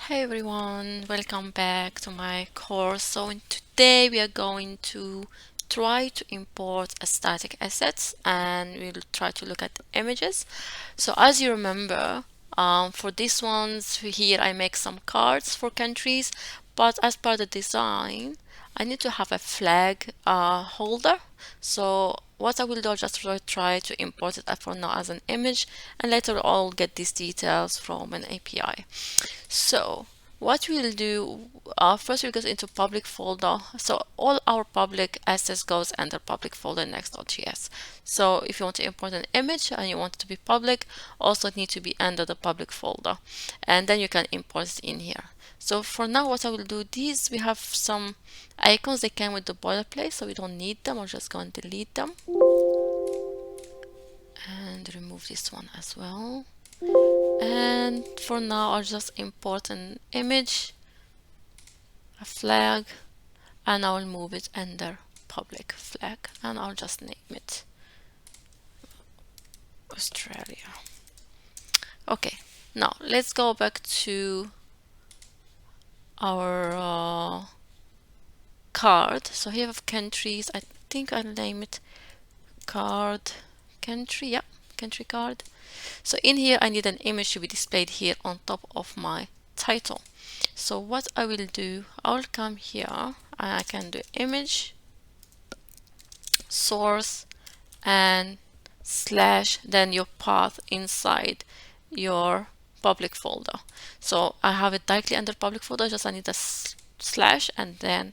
Hey everyone, welcome back to my course. Today we are going to try to import a static assets and we'll try to look at the images. So as you remember, for these ones here I make some cards for countries, but as part of the design I need to have a flag holder. So what I will do, I'll just try to import it for now as an image, and later I'll get these details from an API. So what we'll do, first we'll go into public folder. So all our public assets goes under public folder next.js. So if you want to import an image and you want it to be public, also it needs to be under the public folder. And then you can import it in here. So for now, what I will do, these, we have some icons, they came with the boilerplate, so we don't need them. I'll just go and delete them. And remove this one as well. And for now, I'll just import an image, a flag, and I'll move it under public flag, and I'll just name it Australia. Okay, now let's go back to our card. So here we have countries. I think I'll name it card country. Yeah, country card. So in here I need an image to be displayed here on top of my title. So what I will do, I'll come here and I can do image source and slash then your path inside your public folder. So I have it directly under public folder, just I need a slash and then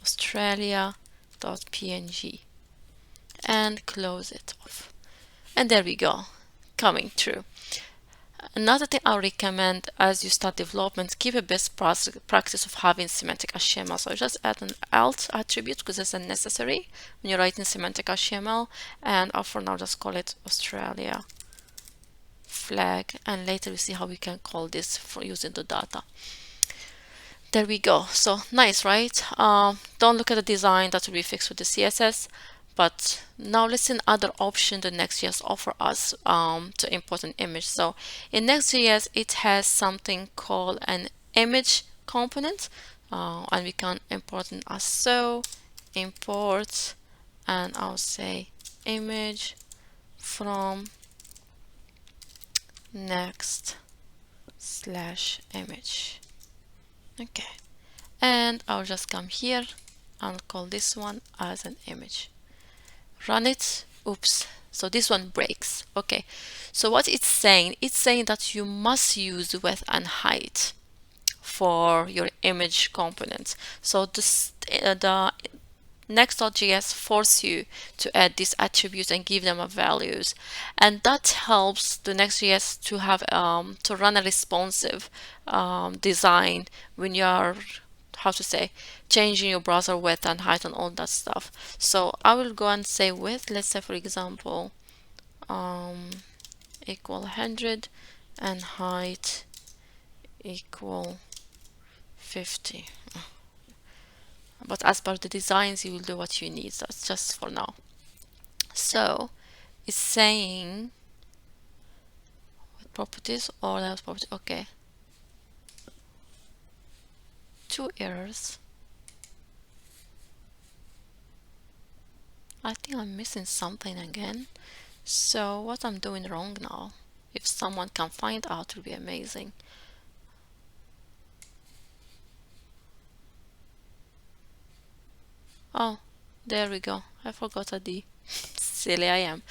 australia.png and close it off. And there we go, coming through. Another thing I recommend as you start development, keep a best practice of having semantic HTML. So just add an alt attribute because it's necessary when you're writing semantic HTML. And I'll for now just call it Australia flag. And later we see how we can call this for using the data. There we go. So nice, right? Don't look at the design, that will be fixed with the CSS. But now let's see another option that Next.js offer us to import an image. So in Next.js, it has something called an image component, and we can import it as so. Import, and I'll say image from next/image. Okay, and I'll just come here and call this one as an image. Run it. Oops, so this one breaks. Okay, so what it's saying that you must use width and height for your image components. So this the Next.js force you to add these attributes and give them a values, and that helps the Next.js to have to run a responsive design when you are, how to say, changing your browser width and height and all that stuff. So I will go and say width, let's say for example equal 100 and height equal 50. But as per the designs, you will do what you need. So that's just for now. So it's saying what properties or that property. Okay, 2 errors. I think I'm missing something again. So what I'm doing wrong now, if someone can find out, it will be amazing. Oh, there we go. I forgot a D. Silly I am.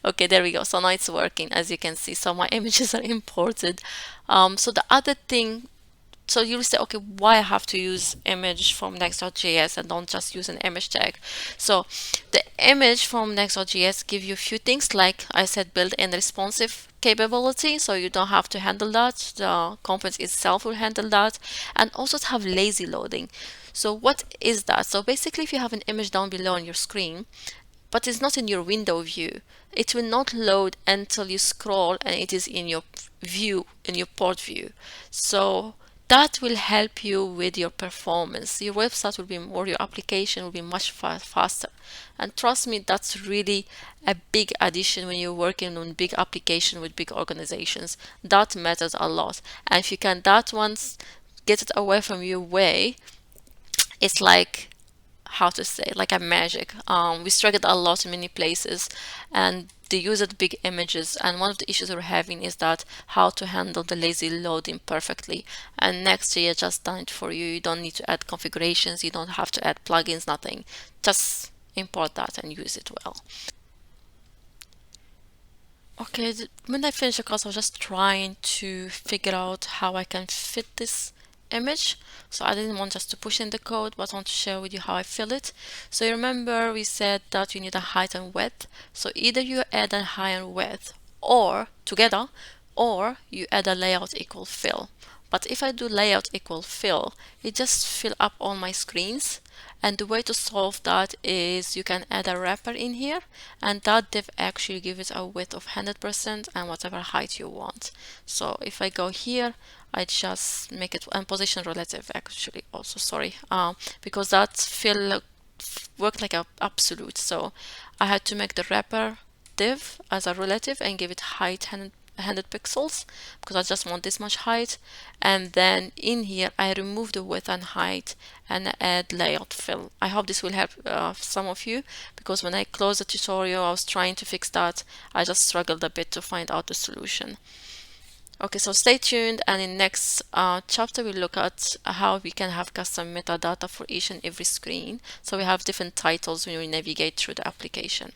Okay, there we go. So now it's working, as you can see. So my images are imported. So the other thing, so you'll say, okay, why I have to use image from next.js and don't just use an image tag? So the image from next.js give you a few things, like I said, built-in responsive capability, so you don't have to handle that. The component itself will handle that, and also to have lazy loading. So what is that? So basically, if you have an image down below on your screen, but it's not in your window view, it will not load until you scroll and it is in your view, in your port view. So that will help you with your performance. Your website will be more, your application will be much faster. And trust me, that's really a big addition when you're working on big application with big organizations. That matters a lot. And if you can that once get it away from your way, it's like, how to say, like a magic. We struggled a lot in many places, and they used big images, and one of the issues we're having is that how to handle the lazy loading perfectly. And Next.js just done it for you. You don't need to add configurations, you don't have to add plugins, nothing. Just import that and use it well. Okay, when I finished the class, I was just trying to figure out how I can fit this image. So I didn't want just to push in the code, but I want to share with you how I fill it. So you remember we said that you need a height and width. So either you add a height and width or together, or you add a layout equal fill. But if I do layout equal fill, it just fill up all my screens. And the way to solve that is you can add a wrapper in here, and that div actually gives it a width of 100% and whatever height you want. So if I go here, I just make it, and position relative actually also, sorry, because that fill worked like a absolute. So I had to make the wrapper div as a relative and give it height 100 pixels because I just want this much height. And then in here I remove the width and height and add layout fill. I hope this will help some of you, because when I closed the tutorial I was trying to fix that. I just struggled a bit to find out the solution. Okay, so stay tuned, and in next chapter we'll look at how we can have custom metadata for each and every screen, so we have different titles when we navigate through the application.